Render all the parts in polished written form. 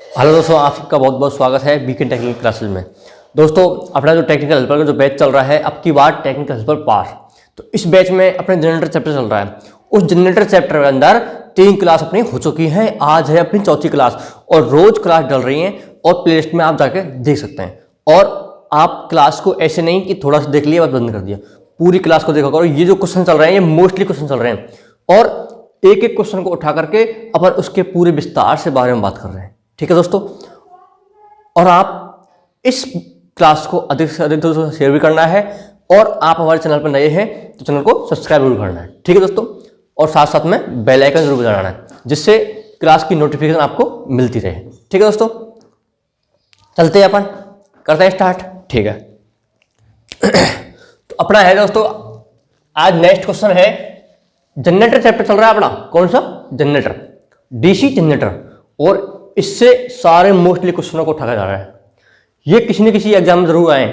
Hello दोस्तों, आप सबका बहुत बहुत स्वागत है वीकेंड टेक्निकल क्लासेस में। दोस्तों, अपना जो टेक्निकल हेल्पर का जो बैच चल रहा है, अब की बार टेक्निकल हेल्पर पार। तो इस बैच में अपने जनरेटर चैप्टर चल रहा है। उस जनरेटर चैप्टर के अंदर 3 क्लास अपनी हो चुकी हैं। आज है अपनी चौथी क्लास और रोज क्लास डल रही है और प्लेलिस्ट में आप जाके देख सकते हैं। और आप क्लास को ऐसे नहीं कि थोड़ा सा देख लिया बस बंद कर दिया, पूरी क्लास को देखा करो। ये जो क्वेश्चन चल रहे हैं ये मोस्टली क्वेश्चन चल रहे हैं और एक एक क्वेश्चन को उठा करके अपन उसके पूरे विस्तार से बारे में बात कर रहे हैं। ठीक है दोस्तों, और आप इस क्लास को अधिक से अधिक दोस्तों शेयर भी करना है और आप हमारे चैनल पर नए हैं तो चैनल को सब्सक्राइब भी करना है। ठीक है दोस्तों, और साथ साथ में बेल आइकन जरूर बजाना है जिससे क्लास की नोटिफिकेशन आपको मिलती रहे। ठीक है दोस्तों, चलते हैं अपन करते हैं स्टार्ट। ठीक है तो अपना है दोस्तों, आज नेक्स्ट क्वेश्चन है। जनरेटर चैप्टर चल रहा है अपना, कौन सा जनरेटर, डीसी जनरेटर, और इससे सारे मोस्टली क्वेश्चनों को उठाया जा रहा है। ये किसी न किसी एग्जाम में जरूर आए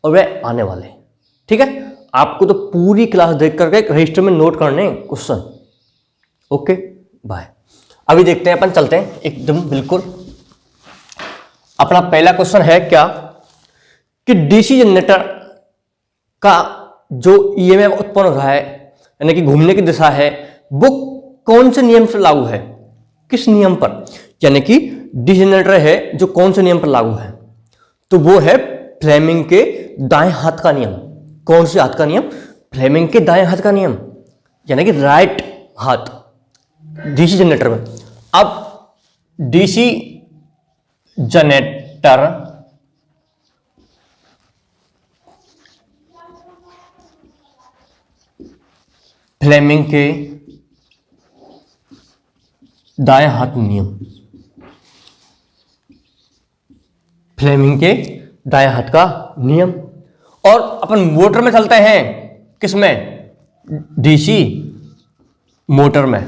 और वे आने वाले। ठीक है, आपको तो पूरी क्लास देख करके रजिस्टर में नोट करने क्वेश्चन। Okay bye. अभी देखते हैं अपन, चलते हैं एकदम बिल्कुल। अपना पहला क्वेश्चन है क्या कि डीसी जनरेटर का जो ईएमएफ उत्पन्न हो रहा है यानी कि घूमने की दिशा है, वो कौन से नियम से लागू है, किस नियम पर, यानी कि डीसी जनरेटर है जो कौन से नियम पर लागू है, तो वो है फ्लेमिंग के दाएं हाथ का नियम। कौन से हाथ का नियम? फ्लेमिंग के दाएं हाथ का नियम, यानी कि राइट हाथ डीसी जनरेटर में। अब डीसी जनरेटर फ्लेमिंग के दाएं हाथ नियम, फ्लेमिंग के दाएं हाथ का नियम। और अपन मोटर में चलते हैं, किसमें? डीसी मोटर में।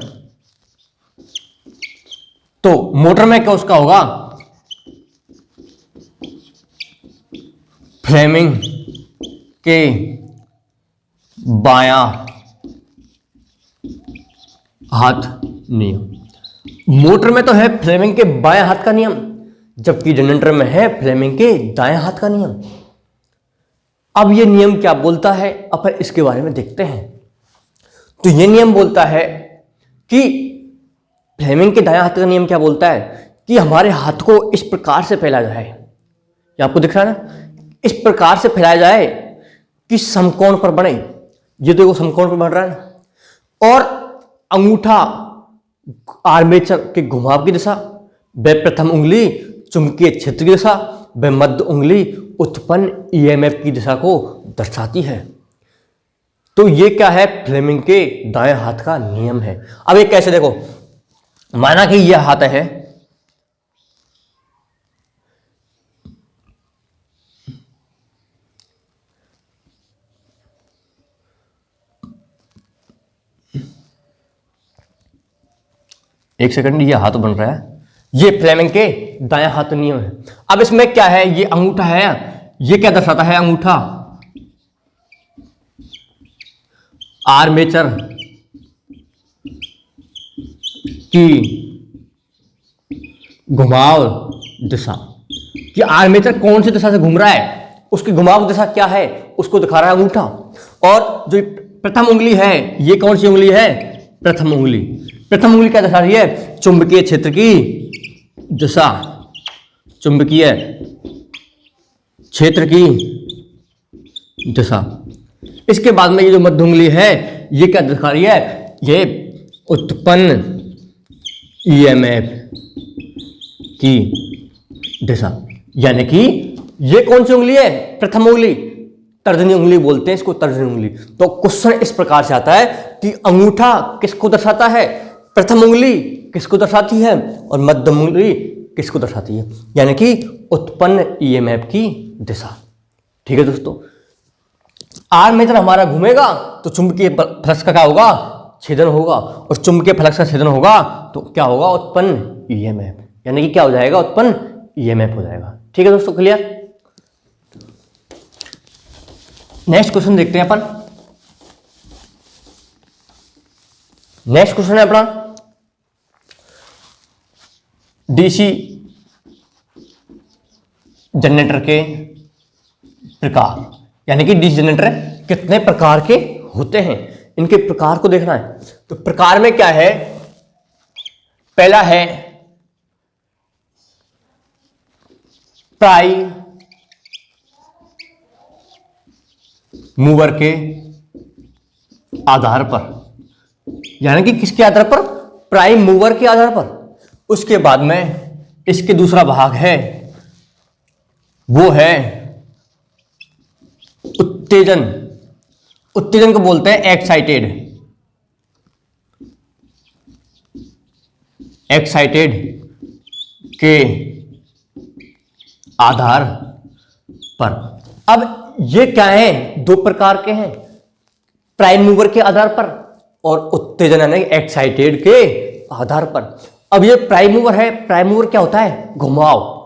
तो मोटर में क्या उसका होगा? फ्लेमिंग के बायां हाथ नियम। मोटर में तो है फ्लेमिंग के बाएं हाथ का नियम, जबकि जनरेटर में है फ्लेमिंग के दाएं हाथ का नियम। अब ये नियम क्या बोलता है, अपन इसके बारे में देखते हैं। तो ये नियम बोलता है कि फ्लेमिंग के दाएं हाथ का नियम क्या बोलता है कि हमारे हाथ को इस प्रकार से फैलाया जाए, ये आपको दिख रहा है ना, इस प्रकार से फैलाया जाए कि समकोण पर बने। ये देखो समकोण पर बन रहा है ना। और अंगूठा आर्मेचर के घुमाव की दिशा, व प्रथम उंगली चुंबकीय क्षेत्र की दिशा, व मध्य उंगली उत्पन्न ईएमएफ की दिशा को दर्शाती है। तो ये क्या है? फ्लेमिंग के दाएं हाथ का नियम है। अब ये कैसे देखो, माना कि यह हाथ है, एक सेकंड, ये हाथ बन रहा है, ये फ्लेमिंग के दाएं हाथ नियम है। अब इसमें क्या है? ये अंगूठा है, ये क्या दर्शाता है? अंगूठा आर्मेचर की घुमाव दिशा, कि आर्मेचर कौन सी दिशा से घूम रहा है, उसकी घुमाव दिशा क्या है उसको दिखा रहा है अंगूठा। और जो प्रथम उंगली है, ये कौन सी उंगली है? प्रथम उंगली। प्रथम उंगली क्या दिखा रही है? चुंबकीय क्षेत्र की दिशा, चुंबकीय क्षेत्र की दिशा। इसके बाद में ये जो मध्य उंगली है, ये क्या दिखा रही है? ये उत्पन्न ईएमएफ की दिशा। यानी कि ये कौन सी उंगली है? प्रथम उंगली, तर्जनी उंगली बोलते हैं इसको, तर्जनी उंगली। तो क्वेश्चन इस प्रकार से आता है कि अंगूठा किसको दर्शाता है, प्रथम उंगली किसको दर्शाती है और मध्य उंगली किसको दर्शाती है, यानी कि उत्पन्न ईएमएफ की दिशा। ठीक है दोस्तों, आर्मेचर हमारा घूमेगा तो चुंबकीय फ्लक्स का क्या होगा? छेदन होगा, और चुंबकीय फ्लक्स का छेदन होगा तो क्या होगा? उत्पन्न ईएमएफ, यानी कि क्या हो जाएगा? उत्पन्न ईएमएफ हो जाएगा। ठीक है दोस्तों, क्लियर? नेक्स्ट क्वेश्चन देखते हैं अपन। नेक्स्ट क्वेश्चन है अपना डीसी जनरेटर के प्रकार, यानी कि डीसी जनरेटर कितने प्रकार के होते हैं, इनके प्रकार को देखना है। तो प्रकार में क्या है, पहला है प्राइम मूवर के आधार पर, यानी कि किसके आधार पर, प्राइम मूवर के आधार पर। उसके बाद में इसके दूसरा भाग है, वो है उत्तेजन। उत्तेजन को बोलते हैं एक्साइटेड, एक्साइटेड के आधार पर। अब ये क्या है, दो प्रकार के हैं, प्राइम मूवर के आधार पर और उत्तेजन यानी एक्साइटेड के आधार पर। अब ये प्राइम मूवर है, प्राइम मूवर क्या होता है, घुमाव,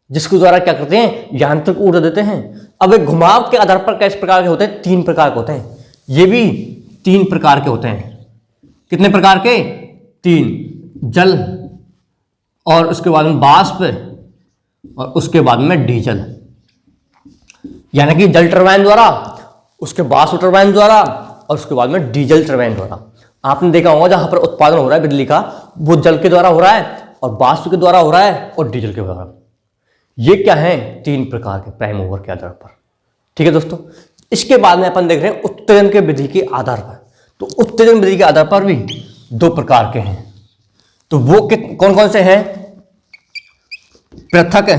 जिसके द्वारा क्या करते हैं, यांत्रिक ऊर्जा देते हैं। अब एक घुमाव के आधार पर किस प्रकार के होते हैं, तीन प्रकार के होते हैं, ये भी तीन प्रकार के होते हैं। कितने प्रकार के, तीन, जल और उसके बाद में वाष्प और उसके बाद में डीजल, यानी कि जल टरबाइन द्वारा, उसके वाष्प टरबाइन द्वारा और उसके बाद में डीजल टरबाइन द्वारा। आपने देखा होगा जहां पर उत्पादन हो रहा है बिजली का, वो जल के द्वारा हो रहा है और वाष्प के द्वारा हो रहा है और डीजल के द्वारा। ये क्या है, तीन प्रकार के प्राइम मूवर के आधार पर। ठीक है दोस्तों, इसके बाद में अपन देख रहे हैं उत्तेजन के विधि के आधार पर। तो उत्तेजन विधि के आधार पर भी दो प्रकार के हैं। तो वो कौन कौन से हैं, पृथक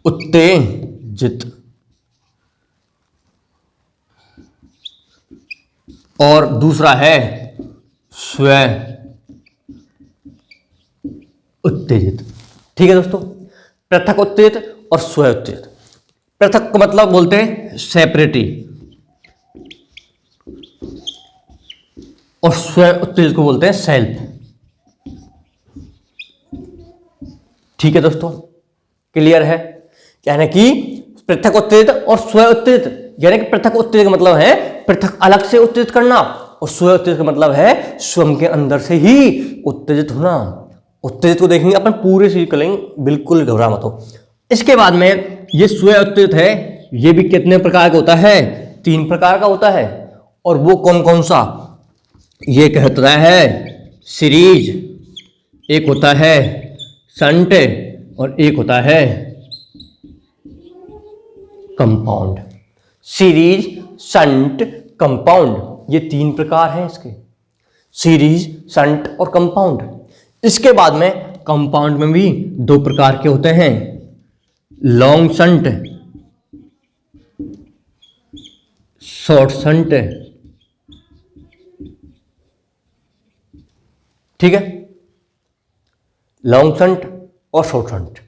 उत्तेजित और दूसरा है स्व उत्तेजित। ठीक है दोस्तों, पृथक उत्तेजित और स्व उत्तेजित। पृथक को मतलब बोलते हैं सेपरेटली और स्व उत्तेजित को बोलते हैं सेल्फ। ठीक है दोस्तों, क्लियर है, यानी कि पृथक उत्तेजित और स्व उत्तेजित, यानी कि पृथक उत्तेजित का मतलब है पृथक अलग से उत्तेजित करना और स्व उत्तेजित का मतलब है स्वयं के अंदर से ही उत्तेजित होना। उत्तेजित को देखेंगे अपन पूरे से करेंगे, बिल्कुल घबरा मत हो। इसके बाद में ये स्व उत्तेजित है, ये भी कितने प्रकार का होता है, तीन प्रकार का होता है। और वो कौन कौन सा, ये कहता है सीरीज, एक होता है शंट और एक होता है कंपाउंड। सीरीज, शंट, कंपाउंड, ये तीन प्रकार हैं इसके, सीरीज, शंट और कंपाउंड। इसके बाद में कंपाउंड में भी दो प्रकार के होते हैं, लॉन्ग शंट, शॉर्ट शंट। ठीक है, लॉन्ग शंट और शॉर्ट शंट।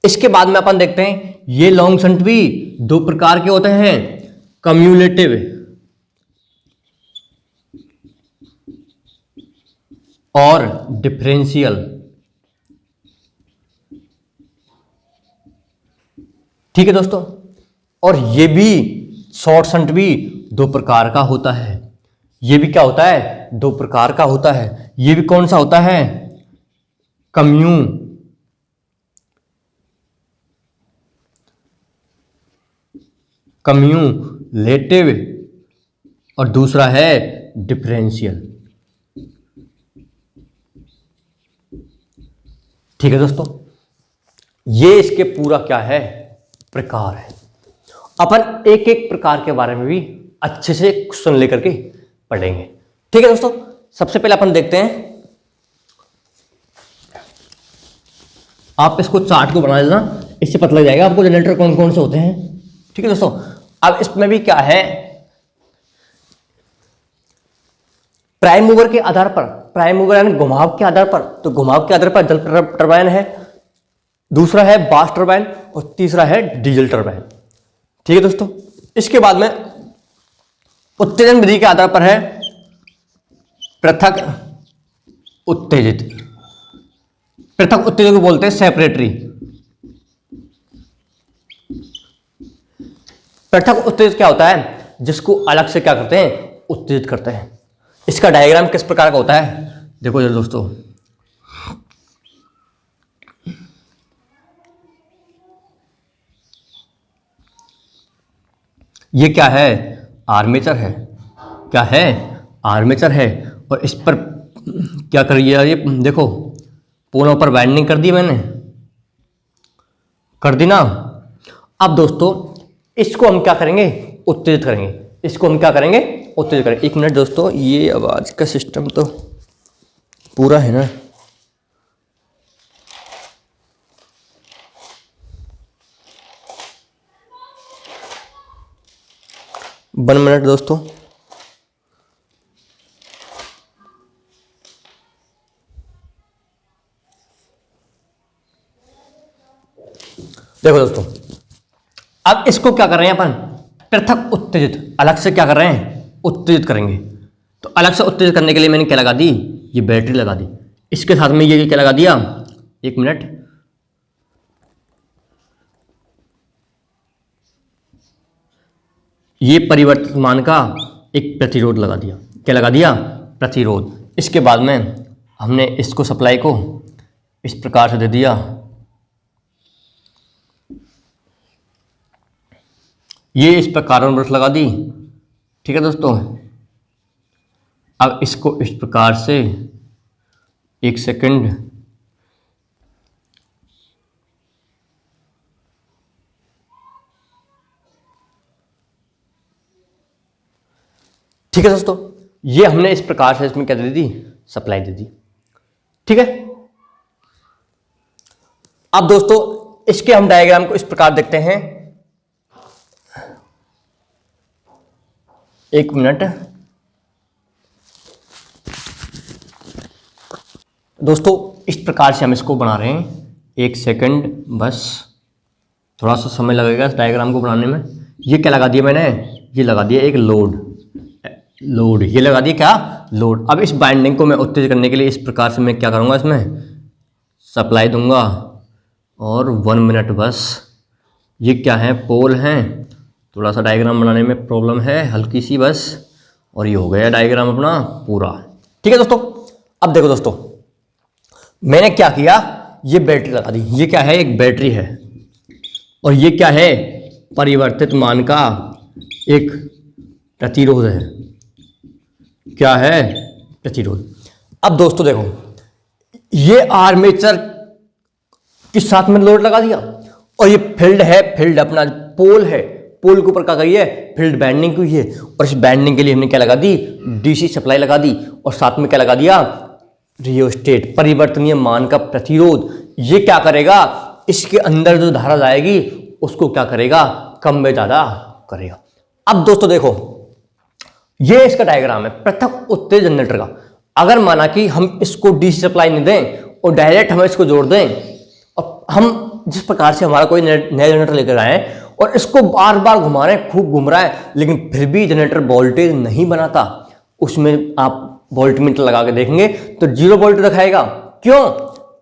इसके बाद में अपन देखते हैं ये लॉन्ग शंट भी दो प्रकार के होते हैं, कम्युलेटिव और डिफरेंशियल। ठीक है दोस्तों, और ये भी शॉर्ट शंट भी दो प्रकार का होता है। ये भी क्या होता है, दो प्रकार का होता है। ये भी कौन सा होता है, कम्यूलेटिव और दूसरा है डिफरेंशियल। ठीक है दोस्तों, ये इसके पूरा क्या है, प्रकार है। अपन एक एक प्रकार के बारे में भी अच्छे से क्वेश्चन लेकर के पढ़ेंगे। ठीक है दोस्तों, सबसे पहले अपन देखते हैं, आप इसको चार्ट को बना लेना, इससे पता लग जाएगा आपको जनरेटर कौन कौन से होते हैं। ठीक है दोस्तों, अब इसमें भी क्या है, प्राइम मूवर के आधार पर, प्राइम मूवर यानी घुमाव के आधार पर, तो घुमाव के आधार पर जल टरबाइन है, दूसरा है वाष्प टरबाइन और तीसरा है डीजल टरबाइन। ठीक है दोस्तों, इसके बाद में उत्तेजन विधि के आधार पर है पृथक उत्तेजित। पृथक उत्तेजित को बोलते हैं सेपरेटरी। पृथक उत्तेजित क्या होता है, जिसको अलग से क्या करते हैं, उत्तेजित करते हैं। इसका डायग्राम किस प्रकार का होता है, देखो जरा दोस्तों, ये क्या है? आर्मेचर है। क्या है? आर्मेचर है। और इस पर क्या कर रही है ये? देखो, पोलों पर बाइंडिंग कर दी मैंने, कर दी ना। अब दोस्तों इसको हम क्या करेंगे? उत्तेजित करेंगे। इसको हम क्या करेंगे? उत्तेजित करेंगे। एक मिनट दोस्तों, ये आवाज का सिस्टम तो पूरा है ना? 1 मिनट दोस्तों। देखो दोस्तों, अब इसको क्या कर रहे हैं अपन? पृथक उत्तेजित, अलग से क्या कर रहे हैं? उत्तेजित करेंगे। तो अलग से उत्तेजित करने के लिए मैंने क्या लगा दी? ये बैटरी लगा दी। इसके साथ में ये क्या लगा दिया? 1 मिनट, ये परिवर्तित मान का एक प्रतिरोध लगा दिया। क्या लगा दिया? प्रतिरोध। इसके बाद में हमने इसको सप्लाई को इस प्रकार से दे दिया। ये इस पर कार्बन ब्रश लगा दी। ठीक है दोस्तों, अब इसको इस प्रकार से 1 सेकंड, ठीक है दोस्तों, ये हमने इस प्रकार से इसमें क्या दे दी? सप्लाई दे दी। ठीक है। अब दोस्तों इसके हम डायग्राम को इस प्रकार देखते हैं। 1 मिनट दोस्तों, इस प्रकार से हम इसको बना रहे हैं। 1 सेकंड, बस थोड़ा सा समय लगेगा इस डायग्राम को बनाने में। ये क्या लगा दिया मैंने? ये लगा दिया एक लोड। ये लगा दिया क्या? लोड। अब इस बाइंडिंग को मैं उत्तेजित करने के लिए इस प्रकार से मैं क्या करूँगा? इसमें सप्लाई दूंगा और 1 मिनट बस। ये क्या है? पोल हैं। थोड़ा सा डायग्राम बनाने में प्रॉब्लम है हल्की सी बस, और ये हो गया डायग्राम अपना पूरा। ठीक है दोस्तों, अब देखो दोस्तों, मैंने क्या किया? ये बैटरी लगा दी। ये क्या है? एक बैटरी है। और ये क्या है? परिवर्तित मान का एक प्रतिरोध है। क्या है? प्रतिरोध। अब दोस्तों देखो, ये आर्मेचर के साथ में लोड लगा दिया, और ये फील्ड है, फील्ड अपना पोल है। पोल के ऊपर क्या कही है? फील्ड बैंडिंग की है। और इस बैंडिंग के लिए हमने क्या लगा दी? डीसी सप्लाई लगा दी। और साथ में क्या लगा दिया? रियोस्टेट, परिवर्तनीय मान का प्रतिरोध। ये क्या करेगा? इसके अंदर जो धारा जाएगी उसको क्या करेगा? कम में ज्यादा करेगा। अब दोस्तों देखो, ये इसका डायग्राम है पृथक उत्तेजित जनरेटर का। अगर माना कि हम इसको डीसी सप्लाई नहीं दें और डायरेक्ट हम इसको जोड़ दें, और हम जिस प्रकार से हमारा कोई नया जनरेटर लेकर आए और इसको बार बार घुमा रहे हैं, खूब घूम रहा है, लेकिन फिर भी जनरेटर वोल्टेज नहीं बनाता, उसमें आप वोल्टमीटर लगा के देखेंगे तो 0 वोल्ट दिखाएगा। क्यों?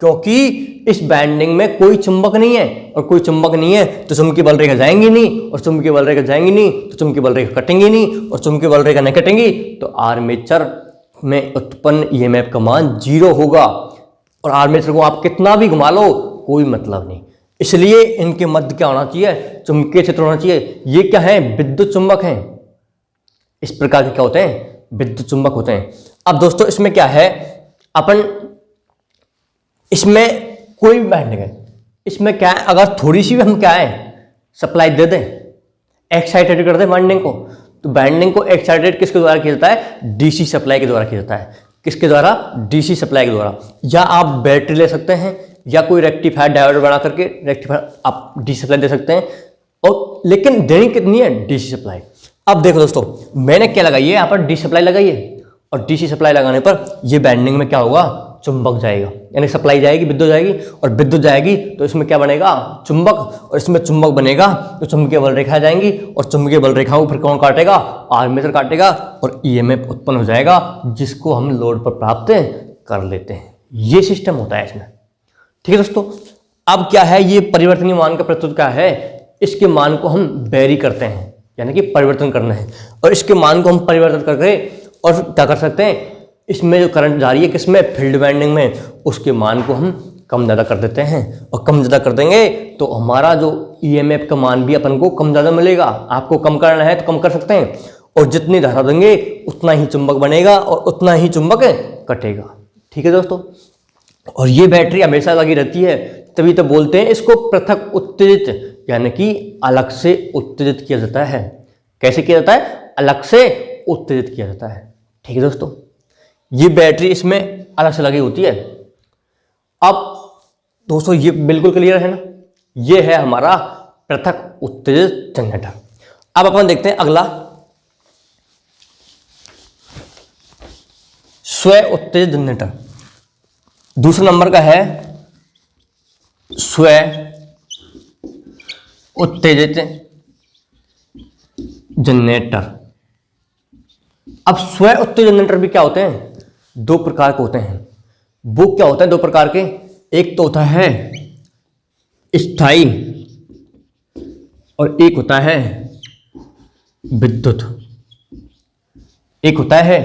क्योंकि इस बैंडिंग में कोई चुंबक नहीं है, और कोई चुंबक नहीं है तो चुंबकीय बल रेखा जाएंगी नहीं, और चुंबकीय बल रेखा जाएंगी नहीं तो चुंबकीय बल रेखा कटेंगी नहीं, और चुंबकीय बल रेखा नहीं कटेंगी तो आर्मेचर में उत्पन्न ईएमएफ का मान 0 होगा। और आर्मेचर को आप कितना भी घुमा लो कोई मतलब नहीं। इसलिए इनके मध्य क्या होना चाहिए? चुंबकीय क्षेत्र होना चाहिए। ये क्या है? विद्युत चुंबक हैं। इस प्रकार के क्या होते हैं? विद्युत चुंबक होते हैं। अब दोस्तों इसमें क्या है? अपन इसमें कोई भी बैंडिंग है, इसमें क्या है? अगर थोड़ी सी भी हम क्या है सप्लाई दे दें, एक्साइटेड कर दें बैंडिंग को, तो बैंडिंग को एक्साइटेड किसके द्वारा किया जाता है? डीसी सप्लाई के द्वारा किया जाता है। किसके द्वारा? डीसी सप्लाई के द्वारा। या आप बैटरी ले सकते हैं, या कोई रेक्टिफायर डायोड बना करके रेक्टिफायर आप डीसी सप्लाई दे सकते हैं। और लेकिन देनी कितनी है? DC supply. अब देखो दोस्तों, मैंने क्या लगाई है? यहाँ पर डीसी सप्लाई लगाई है, और डीसी सप्लाई लगाने पर ये बैंडिंग में क्या होगा? चुंबक जाएगा, यानी सप्लाई जाएगी, विद्युत जाएगी, और विद्युत जाएगी तो इसमें क्या बनेगा? चुंबक। और इसमें चुंबक बनेगा तो चुंबकीय बल रेखा जाएंगी, और चुंबकीय बल रेखाओं को फिर कौन काटेगा? आर्मेचर काटेगा, और ईएमएफ उत्पन्न हो जाएगा, जिसको हम लोड पर प्राप्त कर लेते हैं। ये सिस्टम होता है इसमें। ठीक है दोस्तों, अब क्या है? ये परिवर्तनीय मान का प्रतिरोध क्या है? इसके मान को हम वेरी करते हैं, यानी कि परिवर्तन करना है, और इसके मान को हम परिवर्तन करके और क्या कर सकते हैं? इसमें जो करंट जा रही है किसमें? फील्ड वाइंडिंग में, उसके मान को हम कम ज़्यादा कर देते हैं, और कम ज़्यादा कर देंगे तो हमारा जो ईएमएफ का मान भी अपन को कम ज़्यादा मिलेगा। आपको कम करना है तो कम कर सकते हैं, और जितनी धारा देंगे उतना ही चुंबक बनेगा और उतना ही चुंबक कटेगा। ठीक है दोस्तों, और ये बैटरी हमेशा लगी रहती है, तभी तो बोलते हैं इसको पृथक उत्तेजित, यानी कि अलग से उत्तेजित किया जाता है। कैसे किया जाता है? अलग से उत्तेजित किया जाता है। ठीक है दोस्तों, ये बैटरी इसमें अलग से लगी होती है। अब दोस्तों ये बिल्कुल क्लियर है ना, ये है हमारा पृथक उत्तेजित जनरेटर। अब अपन देखते हैं अगला, स्व उत्तेजित जनरेटर। दूसरा नंबर का है स्व उत्तेजित जनरेटर। अब स्व उत्तेजित जनरेटर भी क्या होते हैं? दो प्रकार के होते हैं। वो क्या होते हैं दो प्रकार के? एक तो होता है स्थायी और एक होता है विद्युत। एक होता है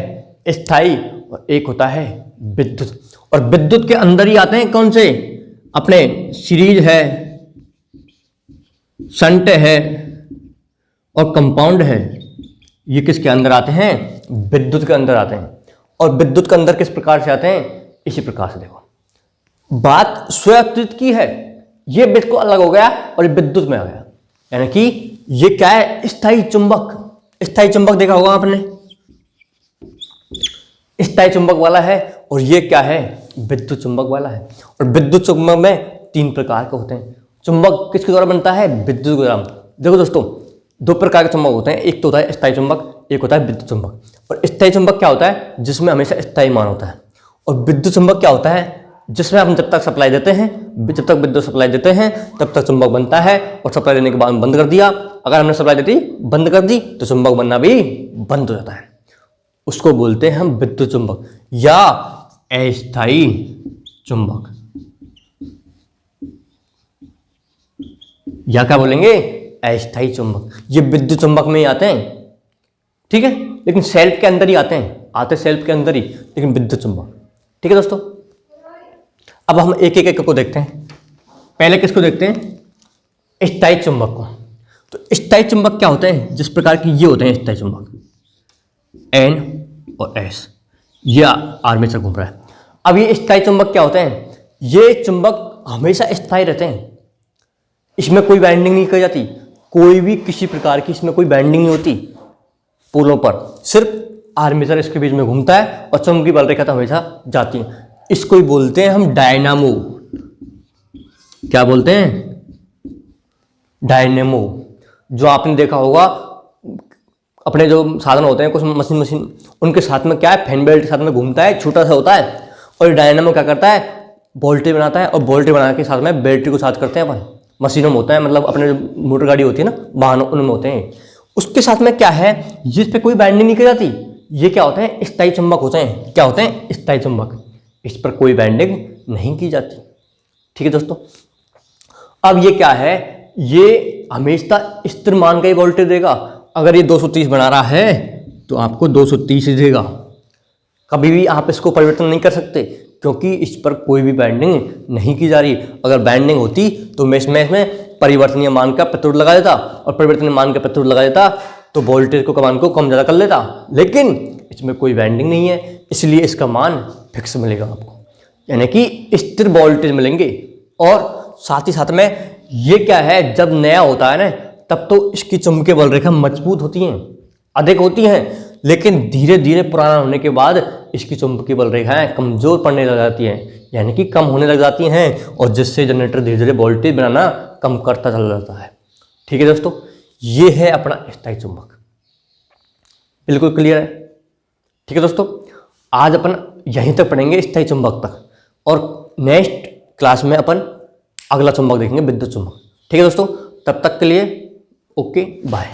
स्थायी और एक होता है विद्युत। और विद्युत के अंदर ही आते हैं कौन से? अपने सीरीज है, शंट है और कंपाउंड है। ये किसके अंदर आते हैं? विद्युत के अंदर आते हैं। और विद्युत के अंदर किस प्रकार से आते हैं? इसी प्रकार से। देखो, बात स्व उत्तेजित की है, ये बिल्कुल अलग हो गया और विद्युत में आ गया। यानी कि ये क्या है? स्थायी चुंबक। स्थायी चुंबक देखा होगा आपने, स्थायी चुंबक वाला है। और ये क्या है? विद्युत चुंबक वाला है। और विद्युत चुंबक में तीन प्रकार के होते हैं। चुंबक किसके द्वारा बनता है? विद्युत के द्वारा। देखो दोस्तों, दो प्रकार के चुंबक होते हैं, एक तो होता है स्थायी चुंबक, एक होता है विद्युत चुंबक। और स्थायी चुंबक क्या होता है? जिसमें हमेशा स्थायी मान होता है। और विद्युत चुंबक क्या होता है? जिसमें हम जब तक सप्लाई देते हैं, जब तक विद्युत सप्लाई देते हैं तब तक चुंबक बनता है, और सप्लाई देने के बाद बंद कर दिया, अगर हमने सप्लाई देती बंद कर दी तो चुंबक बनना भी बंद हो जाता है। उसको बोलते हैं हम विद्युत चुंबक या अस्थायी चुंबक, या क्या बोलेंगे? अस्थायी चुंबक। ये विद्युत चुंबक में ही आते हैं, ठीक है, लेकिन सेल्फ के अंदर ही आते सेल्फ के अंदर ही, लेकिन विद्युत चुंबक। ठीक है दोस्तों, अब हम एक एक को देखते हैं। पहले किसको देखते हैं? स्थायी चुंबक को। तो स्थायी चुंबक क्या होते हैं? जिस प्रकार की ये होते हैं स्थायी चुंबक, N और S, ये आर्मेचर घूम रहा है। अब ये स्थायी चुंबक क्या होते हैं? ये चुंबक हमेशा स्थायी रहते हैं, इसमें कोई बाइंडिंग नहीं की जाती, कोई भी किसी प्रकार की इसमें कोई बाइंडिंग नहीं होती पोलों पर, सिर्फ आर्मेचर इसके बीच में घूमता है और चुंबकीय बल रेखा तो हमेशा जाती है। इसको ही बोलते हैं हम डायनामो। क्या बोलते हैं? डायनेमो। जो आपने देखा होगा अपने जो साधन होते हैं कुछ मशीन, उनके साथ में क्या है? फैन बेल्ट के साथ में घूमता है, छोटा सा होता है। और डायनामो क्या करता है? वोल्टेज बनाता है, और वोल्टेज बना के साथ में बैटरी को चार्ज करते हैं अपन। मशीनों में होता है, मतलब अपने जो मोटर गाड़ी होती है ना, वाहनों, उनमें होते हैं। उसके साथ में क्या है? जिस पे कोई बाइंडिंग नहीं की जाती, ये क्या होते हैं? स्थायी चुंबक होते हैं। क्या होते हैं? स्थायी चुंबक। इस पर कोई बाइंडिंग नहीं की जाती। ठीक है दोस्तों, अब ये क्या है? ये हमेशा स्थिर मान का ही वोल्टेज देगा। अगर ये 230 बना रहा है तो आपको 230 ही देगा, कभी भी आप इसको परिवर्तन नहीं कर सकते, क्योंकि इस पर कोई भी बाइंडिंग नहीं की जा रही। अगर बाइंडिंग होती तो मैं इसमें परिवर्तनीय मान का प्रतिरोध लगा देता, और परिवर्तनीय मान का प्रतिरोध लगा देता तो वोल्टेज को मान को कम ज़्यादा कर लेता, लेकिन इसमें कोई बाइंडिंग नहीं है, इसलिए इसका मान फिक्स मिलेगा आपको, यानी कि स्थिर वोल्टेज मिलेंगे। और साथ ही साथ में ये क्या है? जब नया होता है ना, तब तो इसकी चुंबकीय बल रेखा मजबूत होती हैं, अधिक होती हैं, लेकिन धीरे धीरे पुराना होने के बाद इसकी चुंबकीय बल रेखाएं कमजोर पड़ने लग जाती हैं, यानी कि कम होने लग जाती हैं, और जिससे जनरेटर धीरे धीरे वोल्टेज बनाना कम करता चला जाता है। ठीक है दोस्तों, ये है अपना स्थायी चुंबक। बिल्कुल क्लियर है? ठीक है दोस्तों, आज अपन यहीं तक पढ़ेंगे, स्थायी चुंबक तक, और नेक्स्ट क्लास में अपन अगला चुंबक देखेंगे, विद्युत चुंबक। ठीक है दोस्तों, तब तक के लिए ओके, बाय।